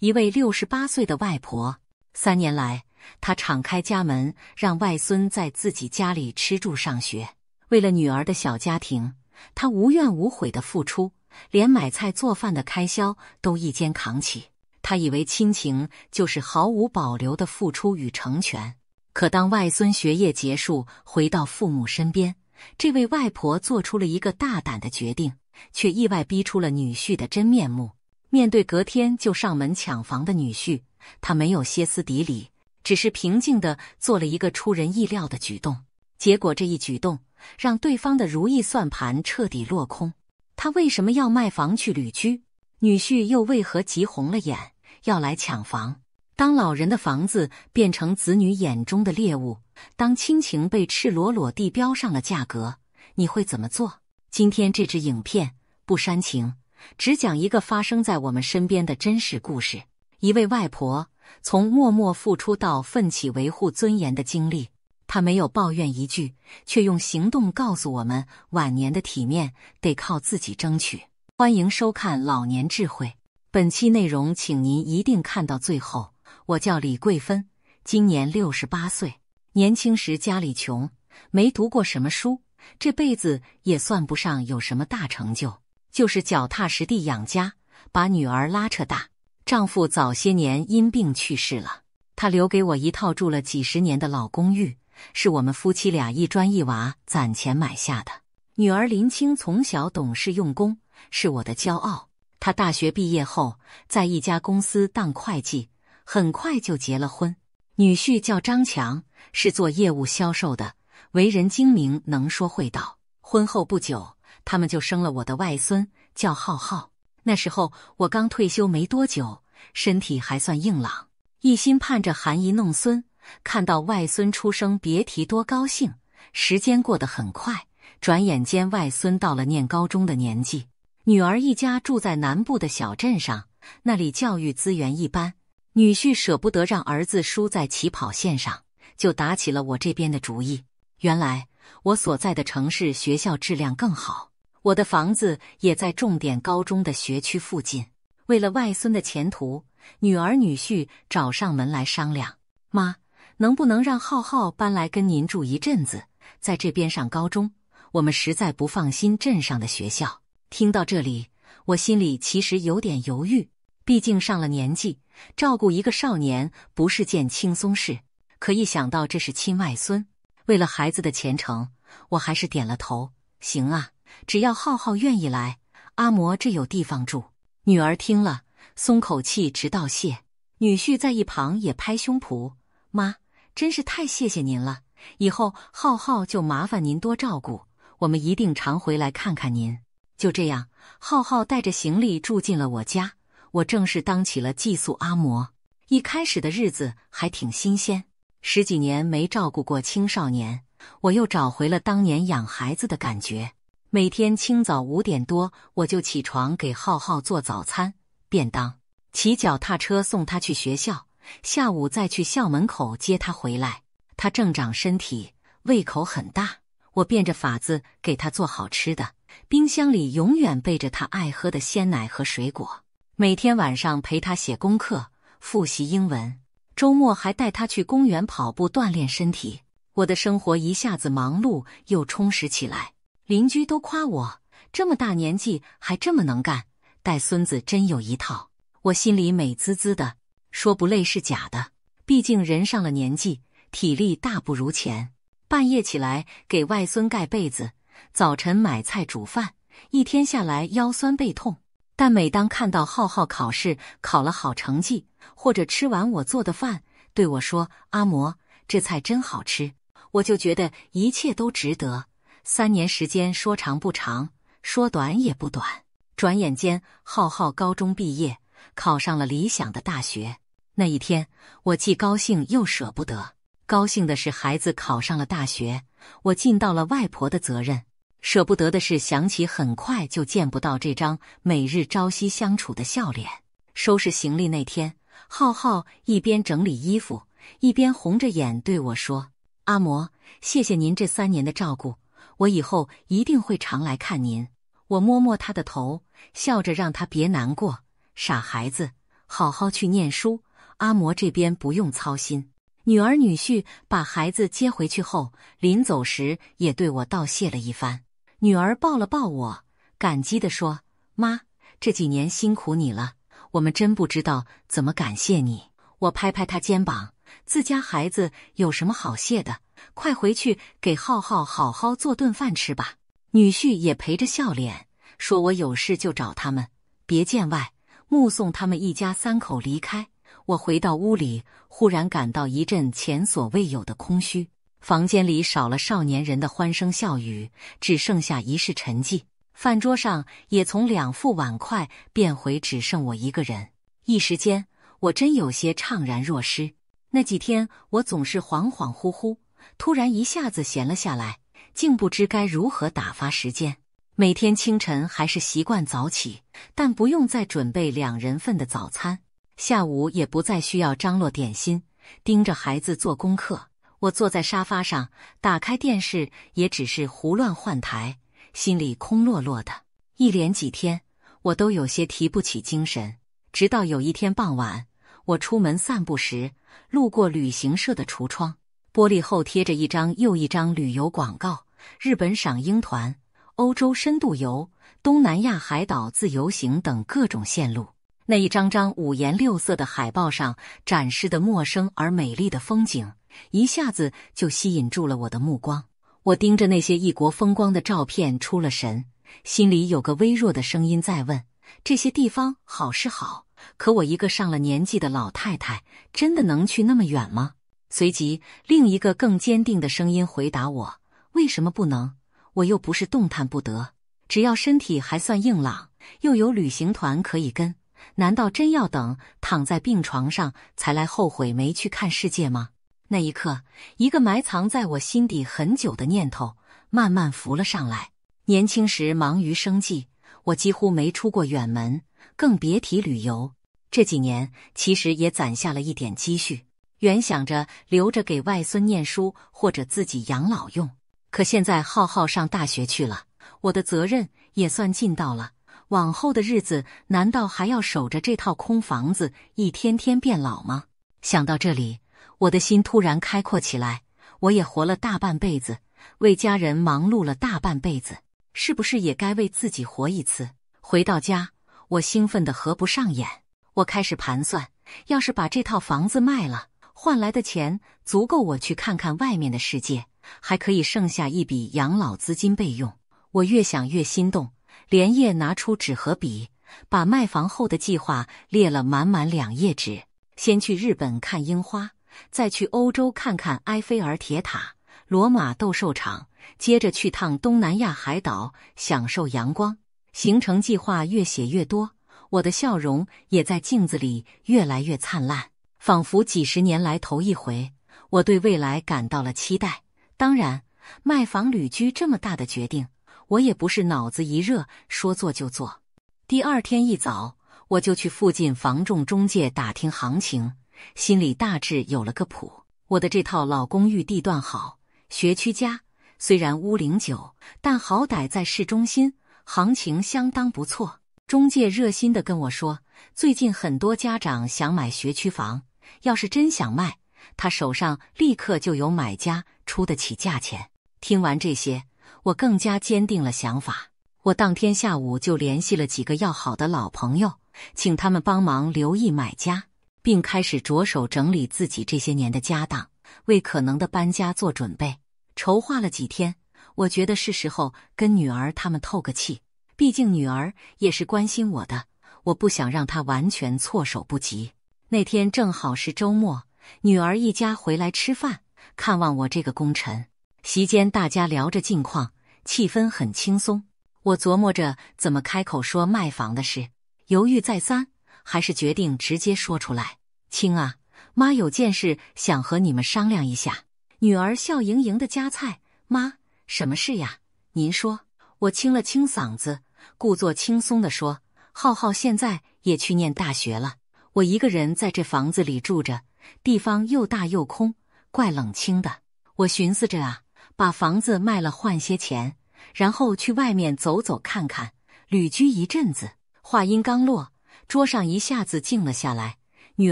一位68岁的外婆，3年来，她敞开家门，让外孙在自己家里吃住上学。为了女儿的小家庭，她无怨无悔的付出，连买菜做饭的开销都一肩扛起。她以为亲情就是毫无保留的付出与成全。可当外孙学业结束，回到父母身边，这位外婆做出了一个大胆的决定，却意外逼出了女婿的真面目。面对隔天就上门抢房的女婿，她没有歇斯底里，只是平静地做了一个出人意料的举动。结果这一举动让对方的如意算盘彻底落空。他为什么要卖房去旅居？女婿又为何急红了眼，要来抢房？当老人的房子变成子女眼中的猎物，当亲情被赤裸裸地标上了价格，你会怎么做？今天这支影片不煽情，只讲一个发生在我们身边的真实故事。一位外婆从默默付出到奋起维护尊严的经历，她没有抱怨一句，却用行动告诉我们，晚年的体面得靠自己争取。欢迎收看《老年智慧》，本期内容请您一定看到最后。我叫李桂芬，今年68岁。年轻时家里穷，没读过什么书，这辈子也算不上有什么大成就，就是脚踏实地养家，把女儿拉扯大。丈夫早些年因病去世了，他留给我一套住了几十年的老公寓，是我们夫妻俩一砖一瓦攒钱买下的。女儿林青从小懂事用功，是我的骄傲。她大学毕业后，在一家公司当会计，很快就结了婚。女婿叫张强，是做业务销售的，为人精明，能说会道。婚后不久，他们就生了我的外孙，叫浩浩。那时候我刚退休没多久，身体还算硬朗，一心盼着含饴弄孙。看到外孙出生，别提多高兴。时间过得很快，转眼间外孙到了念高中的年纪。女儿一家住在南部的小镇上，那里教育资源一般。女婿舍不得让儿子输在起跑线上，就打起了我这边的主意。原来我所在的城市学校质量更好，我的房子也在重点高中的学区附近。为了外孙的前途，女儿女婿找上门来商量，妈，能不能让浩浩搬来跟您住一阵子，在这边上高中？我们实在不放心镇上的学校。听到这里，我心里其实有点犹豫，毕竟上了年纪，照顾一个少年不是件轻松事。可一想到这是亲外孙，为了孩子的前程，我还是点了头。行啊，只要浩浩愿意来，阿嬷这有地方住。女儿听了，松口气直道谢。女婿在一旁也拍胸脯，妈，真是太谢谢您了，以后浩浩就麻烦您多照顾，我们一定常回来看看您。就这样，浩浩带着行李住进了我家，我正式当起了寄宿阿嬷。一开始的日子还挺新鲜，10几年没照顾过青少年，我又找回了当年养孩子的感觉。每天清早5点多，我就起床给浩浩做早餐、便当，骑脚踏车送他去学校，下午再去校门口接他回来。他正长身体，胃口很大，我变着法子给他做好吃的，冰箱里永远备着他爱喝的鲜奶和水果。每天晚上陪他写功课、复习英文，周末还带他去公园跑步锻炼身体。我的生活一下子忙碌又充实起来，邻居都夸我这么大年纪还这么能干，带孙子真有一套。我心里美滋滋的，说不累是假的，毕竟人上了年纪，体力大不如前。半夜起来给外孙盖被子，早晨买菜煮饭，一天下来腰酸背痛。但每当看到浩浩考试考了好成绩，或者吃完我做的饭，对我说，阿嬷，这菜真好吃，我就觉得一切都值得。3年时间说长不长，说短也不短。转眼间，浩浩高中毕业，考上了理想的大学。那一天，我既高兴又舍不得。高兴的是孩子考上了大学，我尽到了外婆的责任。舍不得的是想起很快就见不到这张每日朝夕相处的笑脸。收拾行李那天，浩浩一边整理衣服，一边红着眼对我说，阿嬷，谢谢您这3年的照顾，我以后一定会常来看您。我摸摸他的头，笑着让他别难过。傻孩子，好好去念书，阿嬷这边不用操心。女儿女婿把孩子接回去后，临走时也对我道谢了一番。女儿抱了抱我，感激地说：“妈，这几年辛苦你了，我们真不知道怎么感谢你。”我拍拍她肩膀，自家孩子有什么好谢的，快回去给浩浩好好做顿饭吃吧。女婿也陪着笑脸，说我有事就找他们，别见外。目送他们一家三口离开，我回到屋里，忽然感到一阵前所未有的空虚。房间里少了少年人的欢声笑语，只剩下一室沉寂。饭桌上也从2副碗筷变回只剩我一个人。一时间，我真有些怅然若失。那几天，我总是恍恍惚惚，突然一下子闲了下来，竟不知该如何打发时间。每天清晨还是习惯早起，但不用再准备2人份的早餐。下午也不再需要张罗点心，盯着孩子做功课。我坐在沙发上，打开电视，也只是胡乱换台，心里空落落的。一连几天，我都有些提不起精神。直到有一天傍晚，我出门散步时，路过旅行社的橱窗，玻璃后贴着一张又一张旅游广告，日本赏樱团、欧洲深度游、东南亚海岛自由行等各种线路。那一张张五颜六色的海报上展示的陌生而美丽的风景，一下子就吸引住了我的目光。我盯着那些异国风光的照片出了神，心里有个微弱的声音在问：这些地方好是好，可我一个上了年纪的老太太，真的能去那么远吗？随即，另一个更坚定的声音回答我：为什么不能？我又不是动弹不得，只要身体还算硬朗，又有旅行团可以跟，难道真要等躺在病床上才来后悔没去看世界吗？那一刻，一个埋藏在我心底很久的念头慢慢浮了上来。年轻时忙于生计，我几乎没出过远门，更别提旅游。这几年其实也攒下了一点积蓄，原想着留着给外孙念书或者自己养老用。可现在浩浩上大学去了，我的责任也算尽到了。往后的日子难道还要守着这套空房子一天天变老吗？想到这里，我的心突然开阔起来。我也活了大半辈子，为家人忙碌了大半辈子，是不是也该为自己活一次？回到家，我兴奋得合不上眼。我开始盘算，要是把这套房子卖了，换来的钱足够我去看看外面的世界，还可以剩下一笔养老资金备用。我越想越心动，连夜拿出纸和笔，把卖房后的计划列了满满2页纸。先去日本看樱花，再去欧洲看看埃菲尔铁塔、罗马斗兽场，接着去趟东南亚海岛，享受阳光。行程计划越写越多，我的笑容也在镜子里越来越灿烂，仿佛几10年来头一回，我对未来感到了期待。当然，卖房旅居这么大的决定，我也不是脑子一热说做就做。第2天一早，我就去附近房仲中介打听行情，心里大致有了个谱。我的这套老公寓地段好，学区佳，虽然屋龄久，但好歹在市中心，行情相当不错。中介热心地跟我说，最近很多家长想买学区房，要是真想卖，他手上立刻就有买家出得起价钱。听完这些，我更加坚定了想法。我当天下午就联系了几个要好的老朋友，请他们帮忙留意买家，并开始着手整理自己这些年的家当，为可能的搬家做准备。筹划了几天，我觉得是时候跟女儿他们透个气，毕竟女儿也是关心我的，我不想让她完全措手不及。那天正好是周末，女儿一家回来吃饭，看望我这个功臣。席间大家聊着近况，气氛很轻松。我琢磨着怎么开口说卖房的事，犹豫再三，还是决定直接说出来。亲啊，妈有件事想和你们商量一下。女儿笑盈盈的夹菜，妈，什么事呀？您说。我清了清嗓子，故作轻松地说，浩浩现在也去念大学了，我一个人在这房子里住着，地方又大又空，怪冷清的。我寻思着啊，把房子卖了换些钱，然后去外面走走看看，旅居一阵子。话音刚落，桌上一下子静了下来，女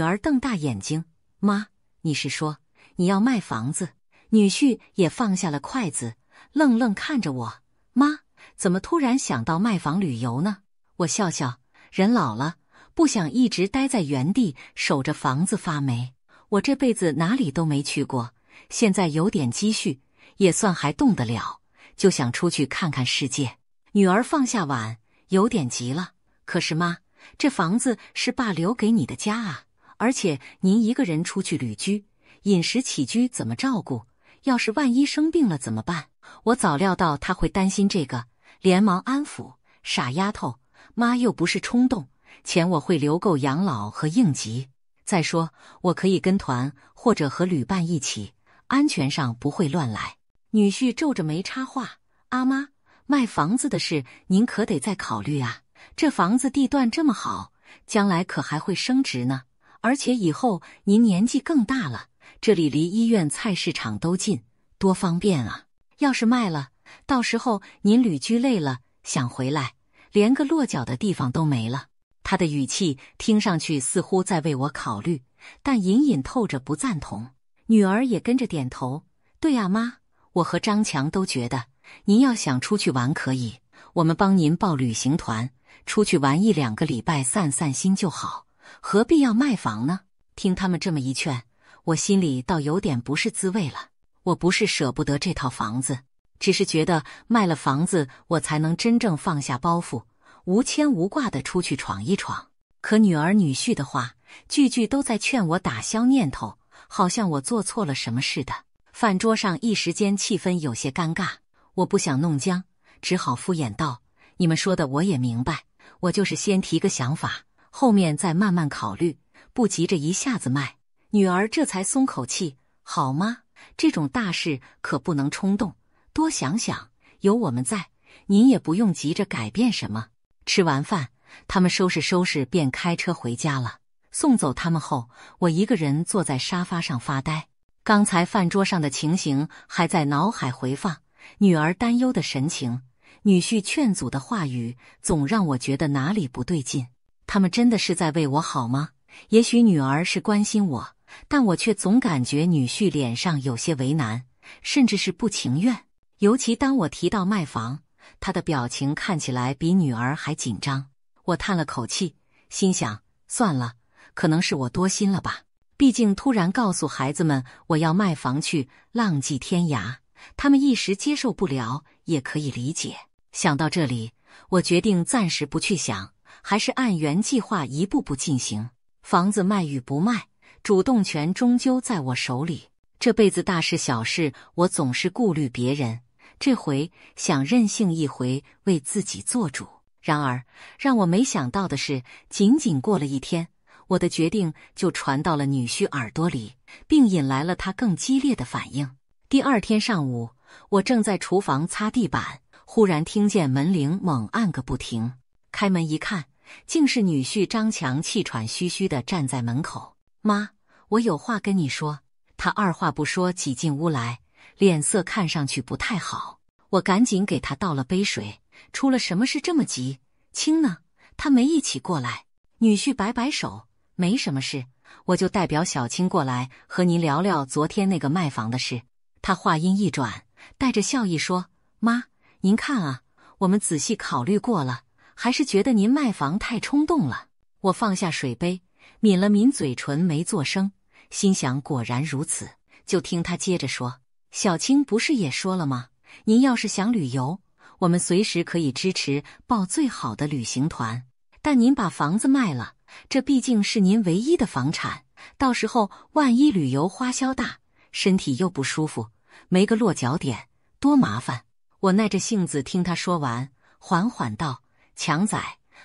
儿瞪大眼睛：“妈，你是说你要卖房子？”女婿也放下了筷子，愣愣看着我：“妈，怎么突然想到卖房旅游呢？”我笑笑，人老了，不想一直待在原地守着房子发霉。我这辈子哪里都没去过，现在有点积蓄，也算还动得了，就想出去看看世界。女儿放下碗，有点急了：“可是妈，这房子是爸留给你的家啊，而且您一个人出去旅居，饮食起居怎么照顾？要是万一生病了怎么办？”我早料到她会担心这个，连忙安抚：“傻丫头，妈又不是冲动，钱我会留够养老和应急。再说，我可以跟团或者和旅伴一起，安全上不会乱来。”女婿皱着眉插话：“阿妈，卖房子的事您可得再考虑啊，这房子地段这么好，将来可还会升值呢。而且以后您年纪更大了，这里离医院、菜市场都近，多方便啊！要是卖了，到时候您旅居累了，想回来，连个落脚的地方都没了。”他的语气听上去似乎在为我考虑，但隐隐透着不赞同。女儿也跟着点头：“对呀，妈，我和张强都觉得，您要想出去玩可以，我们帮您报旅行团，出去玩1-2个礼拜散散心就好，何必要卖房呢？”听他们这么一劝，我心里倒有点不是滋味了。我不是舍不得这套房子，只是觉得卖了房子，我才能真正放下包袱，无牵无挂地出去闯一闯。可女儿女婿的话，句句都在劝我打消念头，好像我做错了什么似的。饭桌上一时间气氛有些尴尬，我不想弄僵，只好敷衍道：“你们说的我也明白，我就是先提个想法，后面再慢慢考虑，不急着一下子卖。”女儿这才松口气：“好吗？这种大事可不能冲动，多想想，有我们在，您也不用急着改变什么。”吃完饭，他们收拾收拾便开车回家了。送走他们后，我一个人坐在沙发上发呆。刚才饭桌上的情形还在脑海回放，女儿担忧的神情，女婿劝阻的话语，总让我觉得哪里不对劲。他们真的是在为我好吗？也许女儿是关心我，但我却总感觉女婿脸上有些为难，甚至是不情愿。尤其当我提到卖房，他的表情看起来比女儿还紧张。我叹了口气，心想：算了，可能是我多心了吧。毕竟突然告诉孩子们我要卖房去浪迹天涯，他们一时接受不了，也可以理解。想到这里，我决定暂时不去想，还是按原计划一步步进行。房子卖与不卖，主动权终究在我手里。这辈子大事小事，我总是顾虑别人，这回想任性一回，为自己做主。然而，让我没想到的是，仅仅过了一天，我的决定就传到了女婿耳朵里，并引来了他更激烈的反应。第二天上午，我正在厨房擦地板，忽然听见门铃猛按个不停。开门一看，竟是女婿张强气喘吁吁地站在门口。妈，我有话跟你说。他二话不说挤进屋来，脸色看上去不太好。我赶紧给他倒了杯水。出了什么事这么急？青呢？他没一起过来。女婿摆摆手，没什么事，我就代表小青过来和您聊聊昨天那个卖房的事。他话音一转，带着笑意说：妈，您看啊，我们仔细考虑过了，还是觉得您卖房太冲动了。我放下水杯，抿了抿嘴唇，没作声，心想果然如此。就听他接着说：小青不是也说了吗？您要是想旅游，我们随时可以支持报最好的旅行团，但您把房子卖了，这毕竟是您唯一的房产，到时候万一旅游花销大，身体又不舒服，没个落脚点，多麻烦。我耐着性子听他说完，缓缓道：强仔，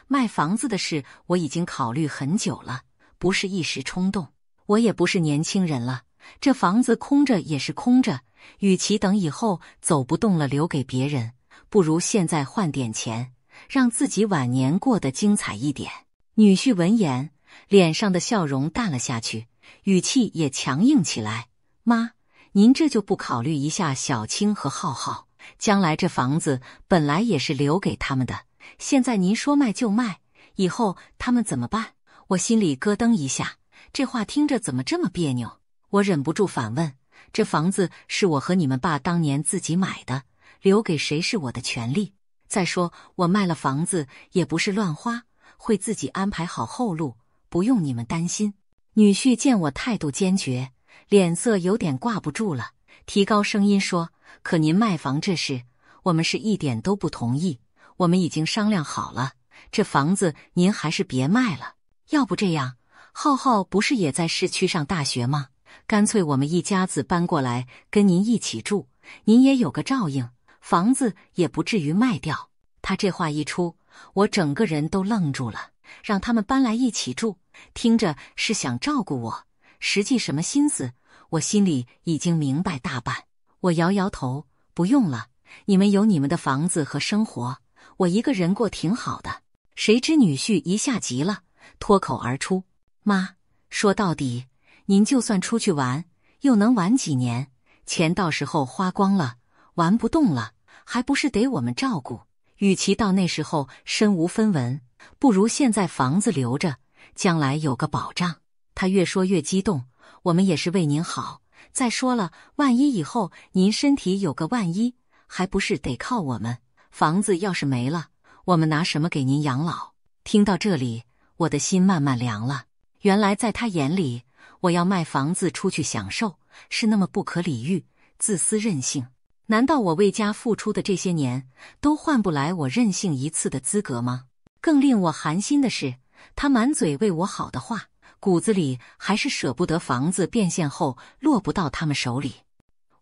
卖房子的事我已经考虑很久了，不是一时冲动。我也不是年轻人了，这房子空着也是空着，与其等以后走不动了留给别人，不如现在换点钱，让自己晚年过得精彩一点。女婿闻言，脸上的笑容淡了下去，语气也强硬起来：妈，您这就不考虑一下小青和浩浩？将来这房子本来也是留给他们的，现在您说卖就卖，以后他们怎么办？我心里咯噔一下，这话听着怎么这么别扭？我忍不住反问，这房子是我和你们爸当年自己买的，留给谁是我的权利。再说我卖了房子也不是乱花，会自己安排好后路，不用你们担心。女婿见我态度坚决，脸色有点挂不住了，提高声音说，可您卖房这事，我们是一点都不同意，我们已经商量好了，这房子您还是别卖了。要不这样，浩浩不是也在市区上大学吗？干脆我们一家子搬过来跟您一起住，您也有个照应，房子也不至于卖掉。他这话一出，我整个人都愣住了。让他们搬来一起住，听着是想照顾我，实际什么心思，我心里已经明白大半。我摇摇头，不用了，你们有你们的房子和生活，我一个人过挺好的。谁知女婿一下急了，脱口而出，妈，说到底，您就算出去玩，又能玩几年？钱到时候花光了，玩不动了，还不是得我们照顾？与其到那时候身无分文，不如现在房子留着，将来有个保障。他越说越激动，我们也是为您好。再说了，万一以后您身体有个万一，还不是得靠我们？房子要是没了，我们拿什么给您养老？听到这里，我的心慢慢凉了。原来在他眼里，我要卖房子出去享受，是那么不可理喻、自私任性。难道我为家付出的这些年，都换不来我任性一次的资格吗？更令我寒心的是，他满嘴为我好的话，骨子里还是舍不得房子变现后落不到他们手里。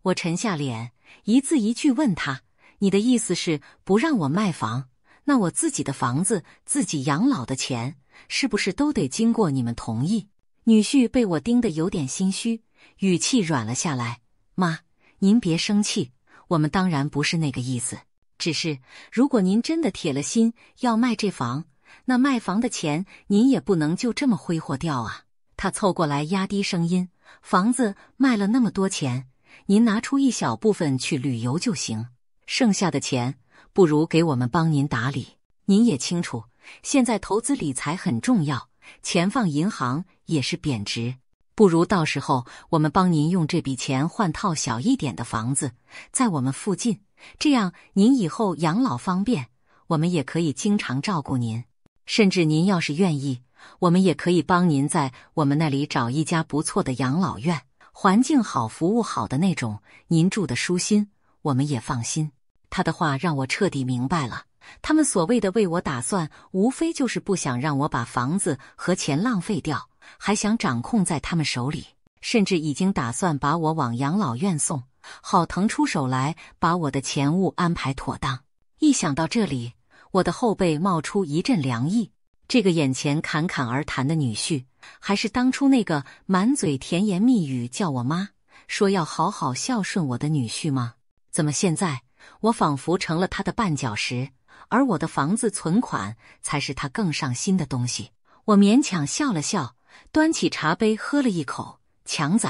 我沉下脸，一字一句问他，你的意思是不让我卖房？那我自己的房子、自己养老的钱，是不是都得经过你们同意？女婿被我盯得有点心虚，语气软了下来，妈，您别生气，我们当然不是那个意思，只是如果您真的铁了心要卖这房，那卖房的钱您也不能就这么挥霍掉啊。他凑过来压低声音，房子卖了那么多钱，您拿出一小部分去旅游就行，剩下的钱不如给我们帮您打理。您也清楚，现在投资理财很重要，钱放银行也是贬值，不如到时候我们帮您用这笔钱换套小一点的房子，在我们附近，这样您以后养老方便，我们也可以经常照顾您。甚至您要是愿意，我们也可以帮您在我们那里找一家不错的养老院，环境好、服务好的那种，您住得舒心，我们也放心。他的话让我彻底明白了，他们所谓的为我打算，无非就是不想让我把房子和钱浪费掉，还想掌控在他们手里，甚至已经打算把我往养老院送，好腾出手来把我的钱物安排妥当。一想到这里，我的后背冒出一阵凉意。这个眼前侃侃而谈的女婿，还是当初那个满嘴甜言蜜语叫我妈，说要好好孝顺我的女婿吗？怎么现在我仿佛成了他的绊脚石，而我的房子存款才是他更上心的东西？我勉强笑了笑，端起茶杯喝了一口，强仔，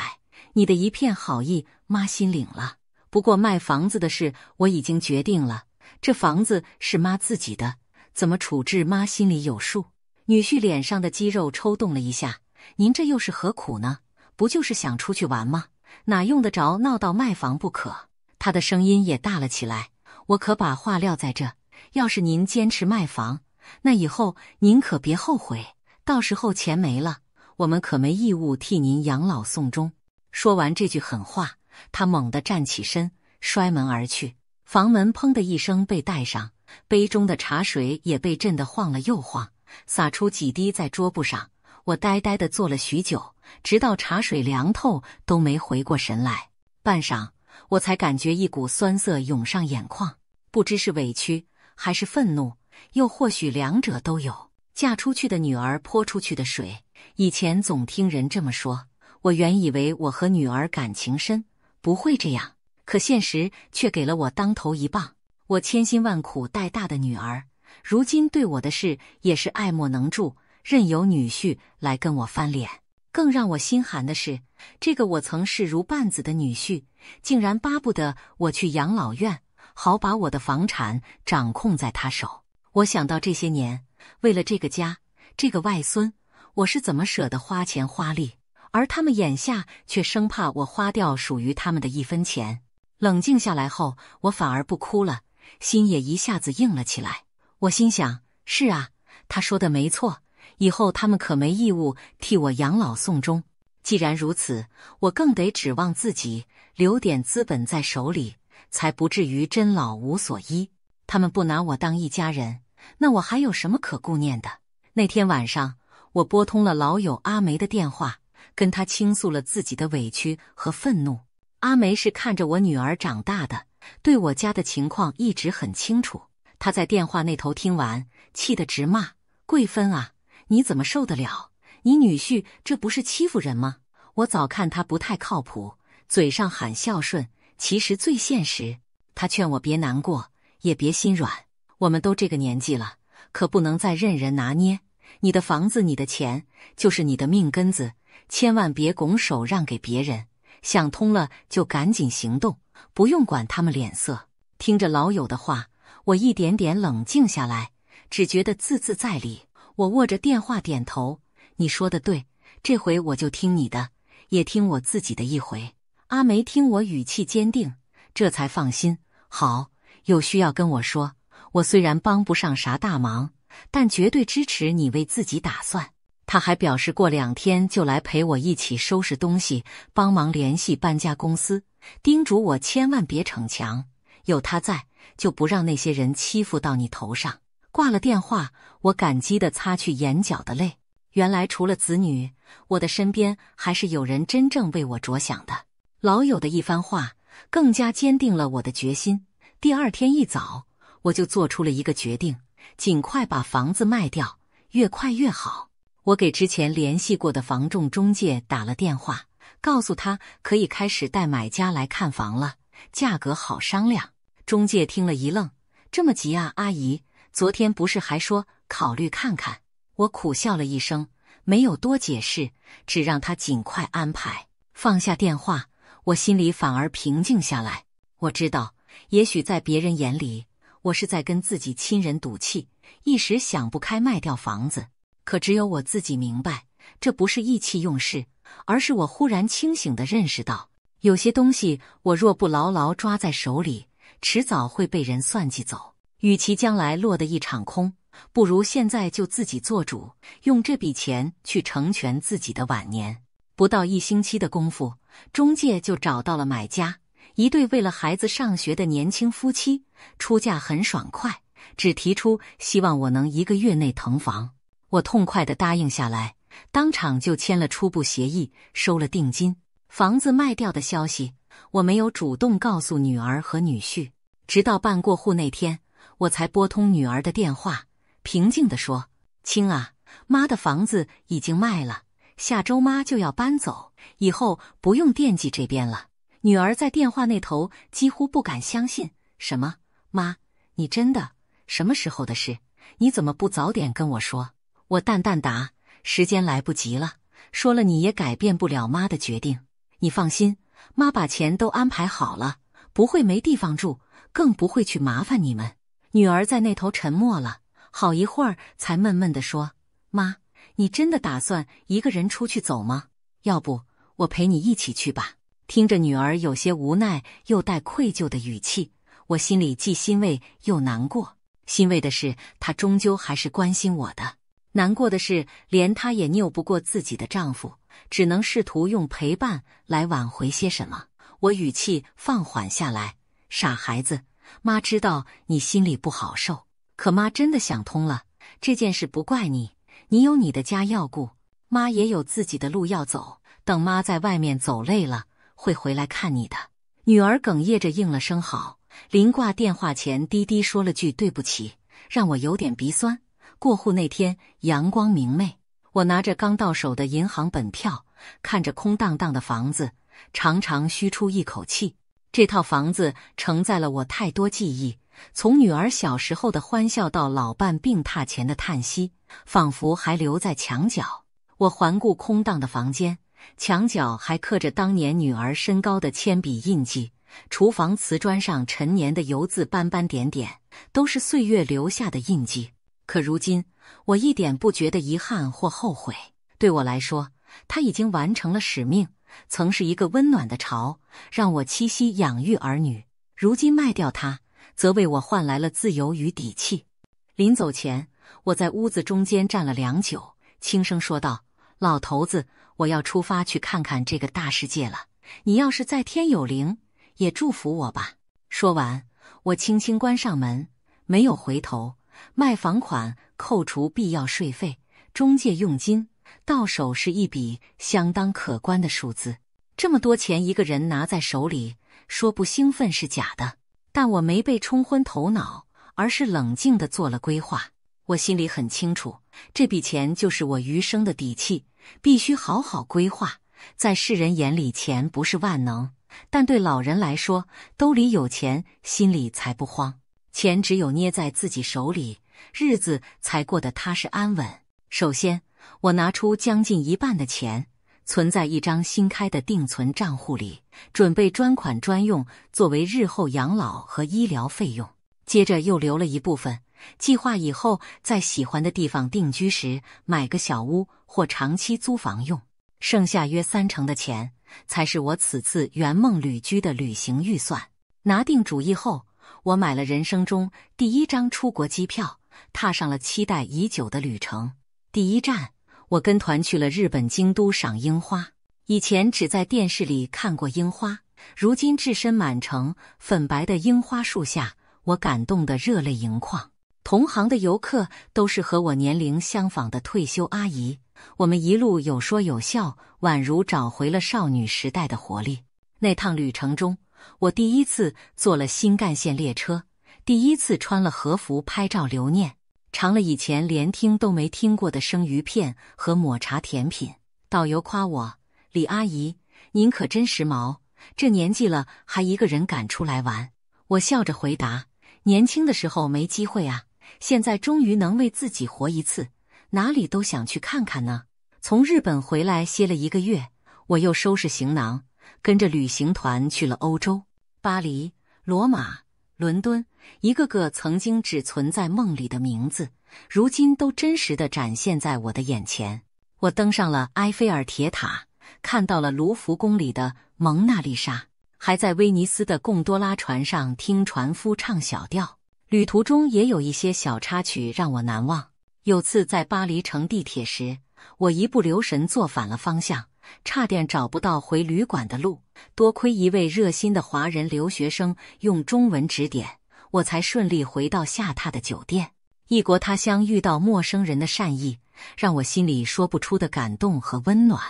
你的一片好意妈心领了，不过卖房子的事我已经决定了，这房子是妈自己的，怎么处置妈心里有数。女婿脸上的肌肉抽动了一下，您这又是何苦呢？不就是想出去玩吗？哪用得着闹到卖房不可？他的声音也大了起来，我可把话撂在这，要是您坚持卖房，那以后您可别后悔，到时候钱没了，我们可没义务替您养老送终。说完这句狠话，他猛地站起身，摔门而去。房门砰的一声被带上，杯中的茶水也被震得晃了又晃，洒出几滴在桌布上。我呆呆地坐了许久，直到茶水凉透都没回过神来。半晌，我才感觉一股酸涩涌上眼眶，不知是委屈还是愤怒，又或许两者都有。嫁出去的女儿泼出去的水，以前总听人这么说，我原以为我和女儿感情深，不会这样，可现实却给了我当头一棒。我千辛万苦带大的女儿，如今对我的事也是爱莫能助，任由女婿来跟我翻脸。更让我心寒的是，这个我曾视如半子的女婿，竟然巴不得我去养老院，好把我的房产掌控在他手。我想到这些年为了这个家这个外孙，我是怎么舍得花钱花力，而他们眼下却生怕我花掉属于他们的1分钱。冷静下来后，我反而不哭了，心也一下子硬了起来。我心想，是啊，他说的没错，以后他们可没义务替我养老送终。既然如此，我更得指望自己留点资本在手里，才不至于真老无所依。他们不拿我当一家人，那我还有什么可顾念的？那天晚上，我拨通了老友阿梅的电话，跟她倾诉了自己的委屈和愤怒。阿梅是看着我女儿长大的，对我家的情况一直很清楚。她在电话那头听完，气得直骂：贵芬啊，你怎么受得了？你女婿这不是欺负人吗？我早看他不太靠谱，嘴上喊孝顺，其实最现实。他劝我别难过，也别心软，我们都这个年纪了，可不能再任人拿捏。你的房子、你的钱，就是你的命根子，千万别拱手让给别人。想通了就赶紧行动，不用管他们脸色。听着老友的话，我一点点冷静下来，只觉得字字在理。我握着电话点头，你说的对，这回我就听你的，也听我自己的一回。阿梅听我语气坚定，这才放心。好，有需要跟我说，我虽然帮不上啥大忙，但绝对支持你为自己打算。他还表示过2天就来陪我一起收拾东西，帮忙联系搬家公司，叮嘱我千万别逞强，有他在，就不让那些人欺负到你头上。挂了电话，我感激地擦去眼角的泪。原来除了子女，我的身边还是有人真正为我着想的。老友的一番话更加坚定了我的决心。第2天一早，我就做出了一个决定，尽快把房子卖掉，越快越好。我给之前联系过的房仲中介打了电话，告诉他可以开始带买家来看房了，价格好商量。中介听了一愣，这么急啊，阿姨，昨天不是还说考虑看看？我苦笑了一声，没有多解释，只让他尽快安排。放下电话，我心里反而平静下来。我知道，也许在别人眼里，我是在跟自己亲人赌气，一时想不开卖掉房子。可只有我自己明白，这不是意气用事，而是我忽然清醒地认识到，有些东西我若不牢牢抓在手里，迟早会被人算计走。与其将来落得一场空，不如现在就自己做主，用这笔钱去成全自己的晚年。不到1星期的功夫，中介就找到了买家，一对为了孩子上学的年轻夫妻，出价很爽快，只提出希望我能1个月内腾房。我痛快地答应下来，当场就签了初步协议，收了定金。房子卖掉的消息，我没有主动告诉女儿和女婿，直到办过户那天，我才拨通女儿的电话，平静地说：亲啊，妈的房子已经卖了，下周妈就要搬走，以后不用惦记这边了。女儿在电话那头几乎不敢相信，什么？妈，你真的？什么时候的事？你怎么不早点跟我说？我淡淡答：时间来不及了，说了你也改变不了妈的决定。你放心，妈把钱都安排好了，不会没地方住，更不会去麻烦你们。女儿在那头沉默了好一会儿，才闷闷地说：妈，你真的打算1个人出去走吗？要不我陪你一起去吧。听着女儿有些无奈又带愧疚的语气，我心里既欣慰又难过。欣慰的是，她终究还是关心我的。难过的是，连她也拗不过自己的丈夫，只能试图用陪伴来挽回些什么。我语气放缓下来：傻孩子，妈知道你心里不好受，可妈真的想通了，这件事不怪你，你有你的家要顾，妈也有自己的路要走，等妈在外面走累了，会回来看你的。女儿哽咽着应了声好，临挂电话前低低说了句对不起，让我有点鼻酸。过户那天阳光明媚，我拿着刚到手的银行本票，看着空荡荡的房子，长长吁出一口气。这套房子承载了我太多记忆，从女儿小时候的欢笑到老伴病榻前的叹息，仿佛还留在墙角。我环顾空荡的房间，墙角还刻着当年女儿身高的铅笔印记，厨房瓷砖上陈年的油渍斑斑点点，都是岁月留下的印记。可如今，我一点不觉得遗憾或后悔。对我来说，它已经完成了使命，曾是一个温暖的巢，让我栖息养育儿女。如今卖掉它，则为我换来了自由与底气。临走前，我在屋子中间站了良久，轻声说道：“老头子，我要出发去看看这个大世界了。你要是在天有灵，也祝福我吧。”说完，我轻轻关上门，没有回头。卖房款扣除必要税费、中介佣金，到手是一笔相当可观的数字。这么多钱一个人拿在手里，说不兴奋是假的。但我没被冲昏头脑，而是冷静地做了规划。我心里很清楚，这笔钱就是我余生的底气，必须好好规划。在世人眼里，钱不是万能，但对老人来说，兜里有钱，心里才不慌。钱只有捏在自己手里，日子才过得踏实安稳。首先，我拿出将近一半的钱，存在一张新开的定存账户里，准备专款专用，作为日后养老和医疗费用。接着又留了一部分，计划以后在喜欢的地方定居时买个小屋或长期租房用。剩下约30%的钱，才是我此次圆梦旅居的旅行预算。拿定主意后，我买了人生中第一张出国机票，踏上了期待已久的旅程。第一站，我跟团去了日本京都赏樱花。以前只在电视里看过樱花，如今置身满城粉白的樱花树下，我感动得热泪盈眶。同行的游客都是和我年龄相仿的退休阿姨，我们一路有说有笑，宛如找回了少女时代的活力。那趟旅程中，我第一次坐了新干线列车，第一次穿了和服拍照留念，尝了以前连听都没听过的生鱼片和抹茶甜品。导游夸我：“李阿姨，您可真时髦，这年纪了还一个人敢出来玩。”我笑着回答：“年轻的时候没机会啊，现在终于能为自己活一次，哪里都想去看看呢。”从日本回来歇了1个月，我又收拾行囊，跟着旅行团去了欧洲，巴黎、罗马、伦敦，一个个曾经只存在梦里的名字，如今都真实地展现在我的眼前。我登上了埃菲尔铁塔，看到了卢浮宫里的蒙娜丽莎，还在威尼斯的贡多拉船上听船夫唱小调。旅途中也有一些小插曲让我难忘。有次在巴黎乘地铁时，我一不留神坐反了方向，差点找不到回旅馆的路，多亏一位热心的华人留学生用中文指点，我才顺利回到下榻的酒店。异国他乡遇到陌生人的善意，让我心里说不出的感动和温暖。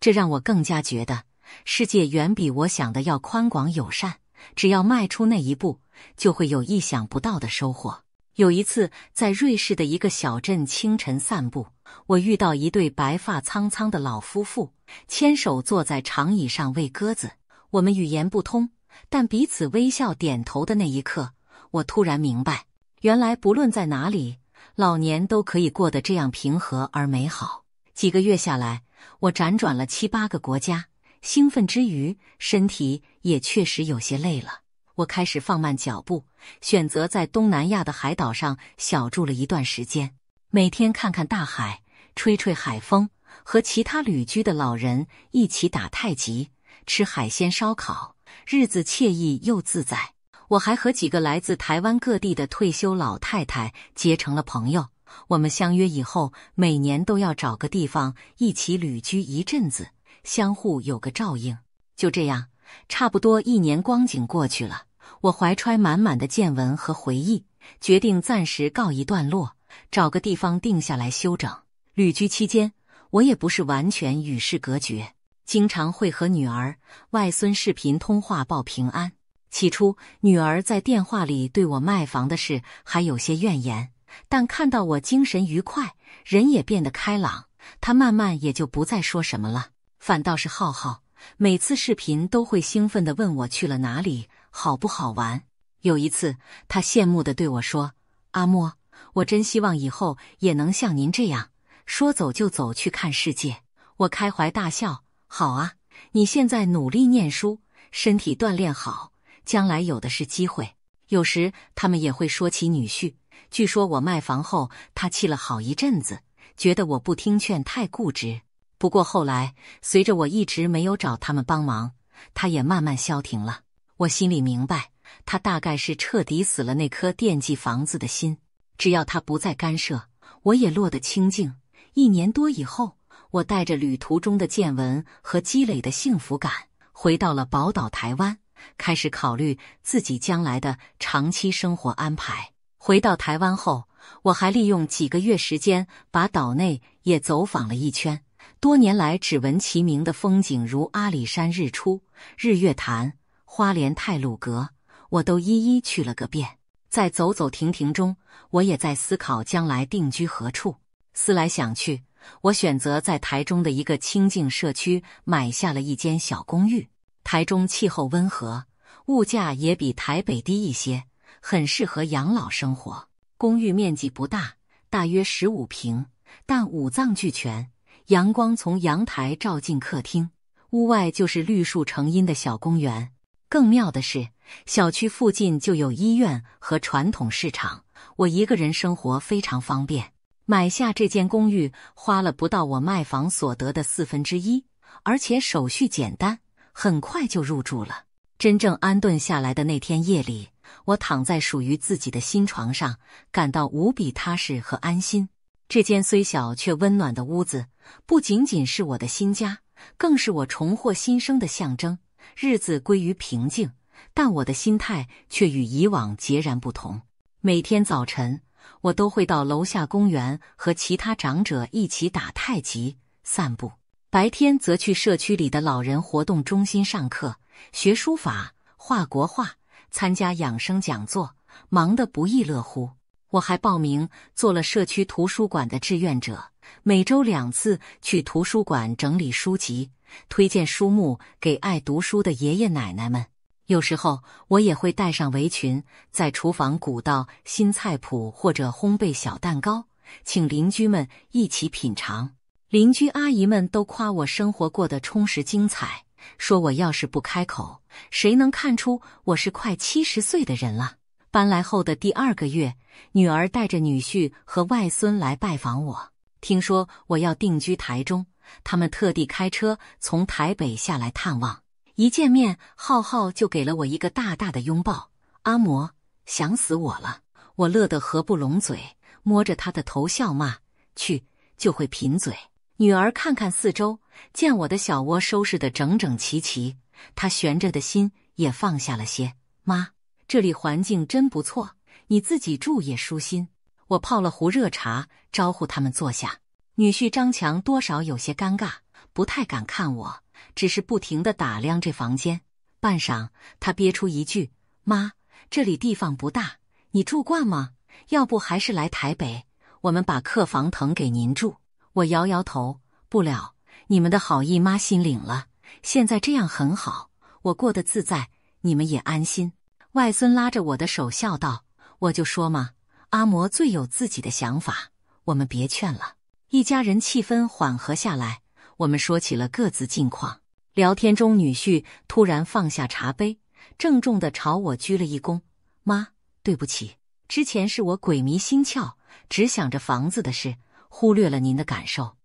这让我更加觉得，世界远比我想的要宽广友善，只要迈出那一步，就会有意想不到的收获。有一次，在瑞士的一个小镇清晨散步，我遇到一对白发苍苍的老夫妇，牵手坐在长椅上喂鸽子。我们语言不通，但彼此微笑点头的那一刻，我突然明白，原来不论在哪里，老年都可以过得这样平和而美好。几个月下来，我辗转了7、8个国家，兴奋之余，身体也确实有些累了。我开始放慢脚步，选择在东南亚的海岛上小住了一段时间，每天看看大海，吹吹海风，和其他旅居的老人一起打太极，吃海鲜烧烤，日子惬意又自在。我还和几个来自台湾各地的退休老太太结成了朋友，我们相约以后每年都要找个地方一起旅居一阵子，相互有个照应。就这样，差不多1年光景过去了，我怀揣满满的见闻和回忆，决定暂时告一段落，找个地方定下来休整。旅居期间，我也不是完全与世隔绝，经常会和女儿、外孙视频通话报平安。起初，女儿在电话里对我卖房的事还有些怨言，但看到我精神愉快，人也变得开朗，她慢慢也就不再说什么了。反倒是浩浩，每次视频都会兴奋地问我去了哪里，好不好玩。有一次，他羡慕地对我说：“阿莫，我真希望以后也能像您这样，说走就走去看世界。”我开怀大笑：“好啊，你现在努力念书，身体锻炼好，将来有的是机会。”有时他们也会说起女婿，据说我卖房后，他气了好一阵子，觉得我不听劝太固执。不过后来，随着我一直没有找他们帮忙，他也慢慢消停了。我心里明白，他大概是彻底死了那颗惦记房子的心。只要他不再干涉，我也落得清静。1年多以后，我带着旅途中的见闻和积累的幸福感，回到了宝岛台湾，开始考虑自己将来的长期生活安排。回到台湾后，我还利用几个月时间把岛内也走访了一圈。多年来只闻其名的风景，如阿里山日出、日月潭、花莲太鲁阁，我都一一去了个遍。在走走停停中，我也在思考将来定居何处。思来想去，我选择在台中的一个清静社区买下了一间小公寓。台中气候温和，物价也比台北低一些，很适合养老生活。公寓面积不大，大约15平，但5脏俱全。阳光从阳台照进客厅，屋外就是绿树成荫的小公园。更妙的是，小区附近就有医院和传统市场，我一个人生活非常方便。买下这间公寓花了不到我卖房所得的1/4，而且手续简单，很快就入住了。真正安顿下来的那天夜里，我躺在属于自己的新床上，感到无比踏实和安心。这间虽小却温暖的屋子，不仅仅是我的新家，更是我重获新生的象征。日子归于平静，但我的心态却与以往截然不同。每天早晨，我都会到楼下公园和其他长者一起打太极、散步。白天则去社区里的老人活动中心上课，学书法、画国画，参加养生讲座，忙得不亦乐乎。我还报名做了社区图书馆的志愿者，每周2次去图书馆整理书籍，推荐书目给爱读书的爷爷奶奶们。有时候我也会带上围裙，在厨房鼓捣新菜谱或者烘焙小蛋糕，请邻居们一起品尝。邻居阿姨们都夸我生活过得充实精彩，说我要是不开口，谁能看出我是快70岁的人了。搬来后的第2个月，女儿带着女婿和外孙来拜访我，听说我要定居台中，他们特地开车从台北下来探望。一见面，浩浩就给了我一个大大的拥抱。阿嬷，想死我了！我乐得合不拢嘴，摸着他的头笑骂：去，就会贫嘴。女儿看看四周，见我的小窝收拾得整整齐齐，她悬着的心也放下了些。妈，这里环境真不错，你自己住也舒心。我泡了壶热茶，招呼他们坐下。女婿张强多少有些尴尬，不太敢看我，只是不停地打量这房间。半晌，他憋出一句：妈，这里地方不大，你住惯吗？要不还是来台北，我们把客房腾给您住。我摇摇头，不了，你们的好意妈心领了，现在这样很好，我过得自在，你们也安心。外孙拉着我的手笑道：我就说嘛，阿嬷最有自己的想法，我们别劝了。一家人气氛缓和下来，我们说起了各自近况。聊天中，女婿突然放下茶杯，郑重地朝我鞠了一躬：妈，对不起，之前是我鬼迷心窍，只想着房子的事，忽略了您的感受。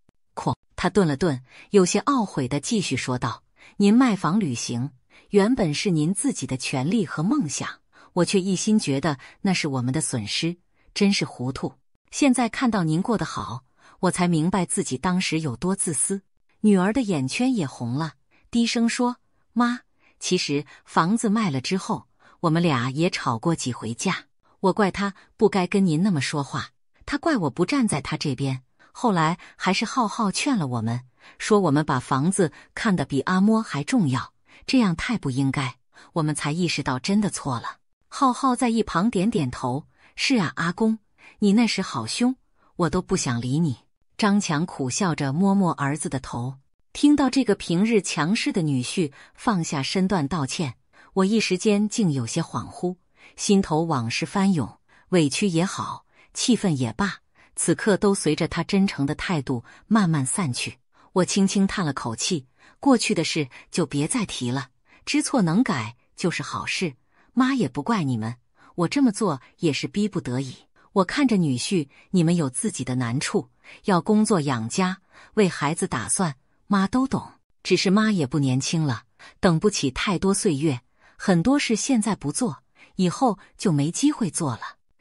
他顿了顿，有些懊悔地继续说道：您卖房旅行，原本是您自己的权利和梦想，我却一心觉得那是我们的损失，真是糊涂。现在看到您过得好，我才明白自己当时有多自私。女儿的眼圈也红了，低声说：妈，其实房子卖了之后，我们俩也吵过几回架。我怪他不该跟您那么说话，他怪我不站在他这边。后来还是浩浩劝了我们，说我们把房子看得比阿嬷还重要，这样太不应该，我们才意识到真的错了。浩浩在一旁点点头：是啊，阿公，你那时好凶，我都不想理你。张强苦笑着摸摸儿子的头，听到这个平日强势的女婿放下身段道歉，我一时间竟有些恍惚，心头往事翻涌，委屈也好，气愤也罢，此刻都随着他真诚的态度慢慢散去。我轻轻叹了口气，过去的事就别再提了，知错能改就是好事，妈也不怪你们，我这么做也是逼不得已。我看着女婿，你们有自己的难处，要工作养家，为孩子打算，妈都懂。只是妈也不年轻了，等不起太多岁月，很多事现在不做，以后就没机会做了。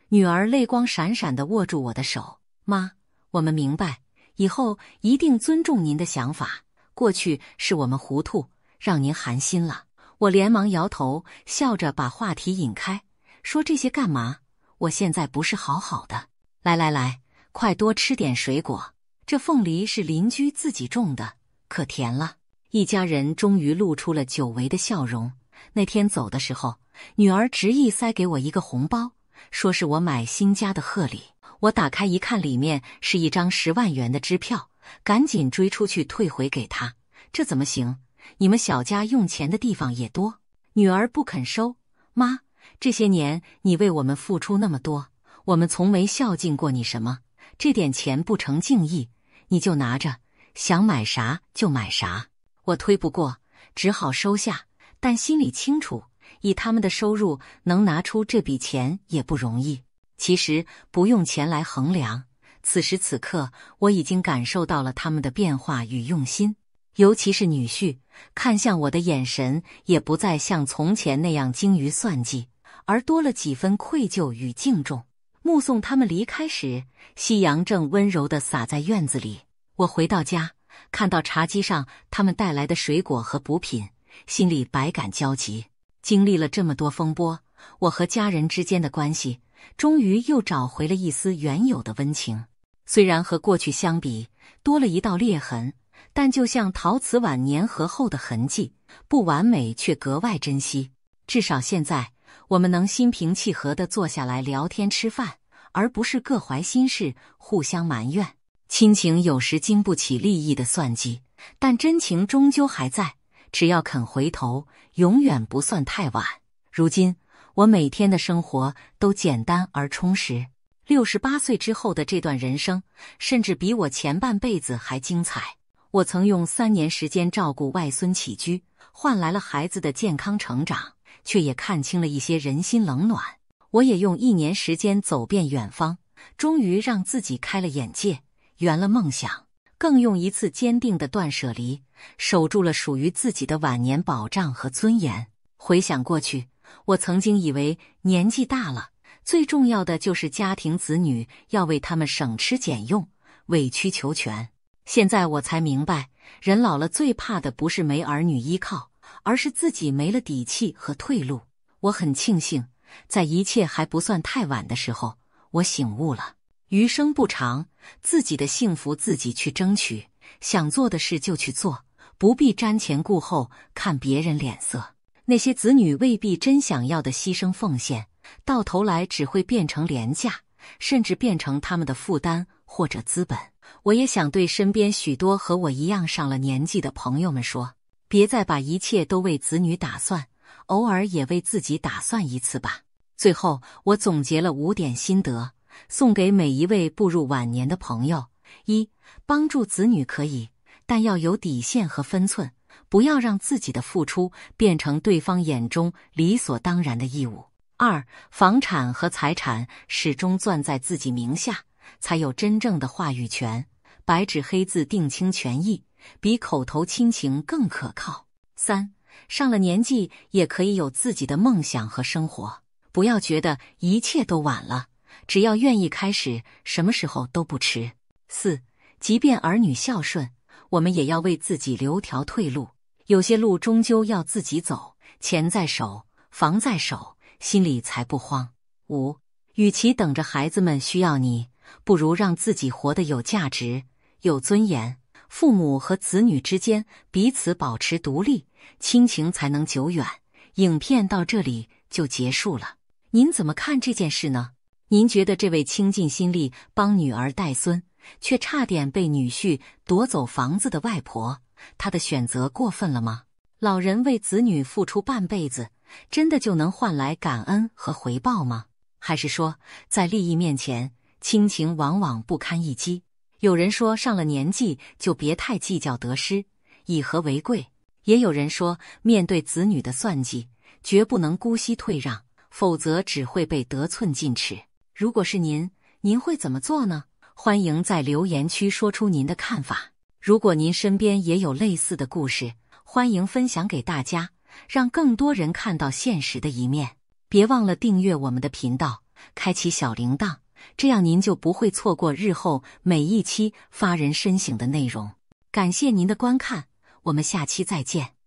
女儿泪光闪闪地握住我的手，妈，我们明白，以后一定尊重您的想法，过去是我们糊涂，让您寒心了。我连忙摇头，笑着把话题引开，说这些干嘛？我现在不是好好的。来，快多吃点水果，这凤梨是邻居自己种的，可甜了。一家人终于露出了久违的笑容。那天走的时候，女儿执意塞给我一个红包，说是我买新家的贺礼。我打开一看，里面是一张10万元的支票，赶紧追出去退回给她。这怎么行？你们小家用钱的地方也多。女儿不肯收，妈，这些年你为我们付出那么多，我们从没孝敬过你什么，这点钱不成敬意，你就拿着，想买啥就买啥。我推不过，只好收下，但心里清楚，以他们的收入能拿出这笔钱也不容易。其实不用钱来衡量，此时此刻我已经感受到了他们的变化与用心。尤其是女婿，看向我的眼神也不再像从前那样精于算计，而多了几分愧疚与敬重。目送他们离开时，夕阳正温柔地洒在院子里。我回到家，看到茶几上他们带来的水果和补品，心里百感交集。经历了这么多风波，我和家人之间的关系终于又找回了一丝原有的温情。虽然和过去相比多了一道裂痕，但就像陶瓷碗粘合后的痕迹，不完美却格外珍惜。至少现在我们能心平气和地坐下来聊天吃饭，而不是各怀心事互相埋怨。亲情有时经不起利益的算计，但真情终究还在，只要肯回头，永远不算太晚。如今我每天的生活都简单而充实。68岁之后的这段人生，甚至比我前半辈子还精彩。我曾用3年时间照顾外孙起居，换来了孩子的健康成长，却也看清了一些人心冷暖。我也用1年时间走遍远方，终于让自己开了眼界，圆了梦想，更用一次坚定的断舍离，守住了属于自己的晚年保障和尊严。回想过去，我曾经以为年纪大了，最重要的就是家庭子女要为他们省吃俭用，委曲求全。现在我才明白，人老了最怕的不是没儿女依靠，而是自己没了底气和退路。我很庆幸，在一切还不算太晚的时候，我醒悟了。余生不长，自己的幸福自己去争取，想做的事就去做，不必瞻前顾后，看别人脸色。那些子女未必真想要的牺牲奉献，到头来只会变成廉价，甚至变成他们的负担或者资本。我也想对身边许多和我一样上了年纪的朋友们说，别再把一切都为子女打算，偶尔也为自己打算一次吧。最后，我总结了5点心得，送给每一位步入晚年的朋友。1、帮助子女可以，但要有底线和分寸，不要让自己的付出变成对方眼中理所当然的义务。2、房产和财产始终攥在自己名下，才有真正的话语权，白纸黑字定清权益，比口头亲情更可靠。3、上了年纪也可以有自己的梦想和生活，不要觉得一切都晚了，只要愿意开始，什么时候都不迟。4、即便儿女孝顺，我们也要为自己留条退路，有些路终究要自己走，钱在手，房在手，心里才不慌。5、与其等着孩子们需要你，不如让自己活得有价值、有尊严。父母和子女之间彼此保持独立，亲情才能久远。影片到这里就结束了，您怎么看这件事呢？您觉得这位倾尽心力帮女儿带孙，却差点被女婿夺走房子的外婆，她的选择过分了吗？老人为子女付出半辈子，真的就能换来感恩和回报吗？还是说，在利益面前，亲情往往不堪一击？有人说上了年纪就别太计较得失，以和为贵。也有人说，面对子女的算计，绝不能姑息退让，否则只会被得寸进尺。如果是您，您会怎么做呢？欢迎在留言区说出您的看法。如果您身边也有类似的故事，欢迎分享给大家，让更多人看到现实的一面。别忘了订阅我们的频道，开启小铃铛，这样您就不会错过日后每一期发人深省的内容。感谢您的观看，我们下期再见。